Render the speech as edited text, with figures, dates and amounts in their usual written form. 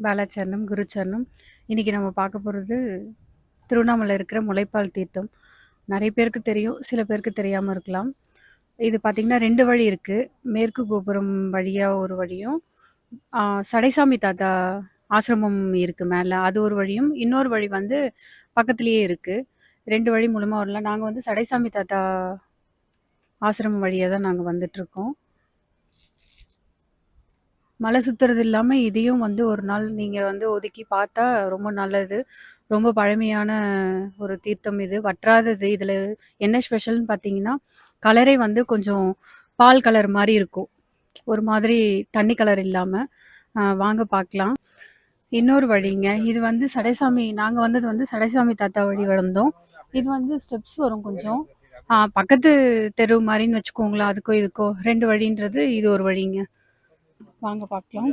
பாலாச்சரணம், குருச்சரணம். இன்னைக்கு நம்ம பார்க்க போறது, திருவண்ணாமலையில இருக்கிற முலைப்பால் தீர்த்தம். நெறைய பேருக்கு தெரியும். சில பேருக்கு தெரியாம இருக்கலாம். இது பார்த்தீங்கன்னா 2 வழி இருக்கு. மேற்கு கோபுரம் வழியா ஒரு வழியும், ஆ சடைசாமி தாத்தா ஆசிரமம் இருக்கு மேல. அது ஒரு வழியும், இன்னொரு வழி வந்து பக்கத்திலேயே இருக்கு. 2 வழி மூலமா வரலாம். நாங்க வந்து சடைசாமி தாத்தா ஆசிரமம் வழியா தான் நாங்க வந்துட்டுருக்கோம். மலை சுத்துறது இல்லாம, இதையும் வந்து ஒரு நாள் நீங்க வந்து ஒதுக்கி பார்த்தா ரொம்ப நல்லது. ரொம்ப பழமையான ஒரு தீர்த்தம் இது. வற்றாதது. இதுல என்ன ஸ்பெஷல்ன்னு பார்த்தீங்கன்னா, கலரே வந்து கொஞ்சம் பால் கலர் மாரி இருக்கும். ஒரு மாதிரி தண்ணி கலர் இல்லாம. வாங்க பார்க்கலாம். இன்னொரு வழிங்க. இது வந்து சடைசாமி நாங்க வந்தது வந்து சடைசாமி தாத்தா வழி வந்தோம். இது வந்து ஸ்டெப்ஸ் வரும் கொஞ்சம். பக்கத்து தெரு மாரின்னு வச்சுக்கோங்களேன். அதுக்கோ இதுக்கோ 2 வழின்றது இது ஒரு வழிங்க. வாங்க பார்க்கலாம்.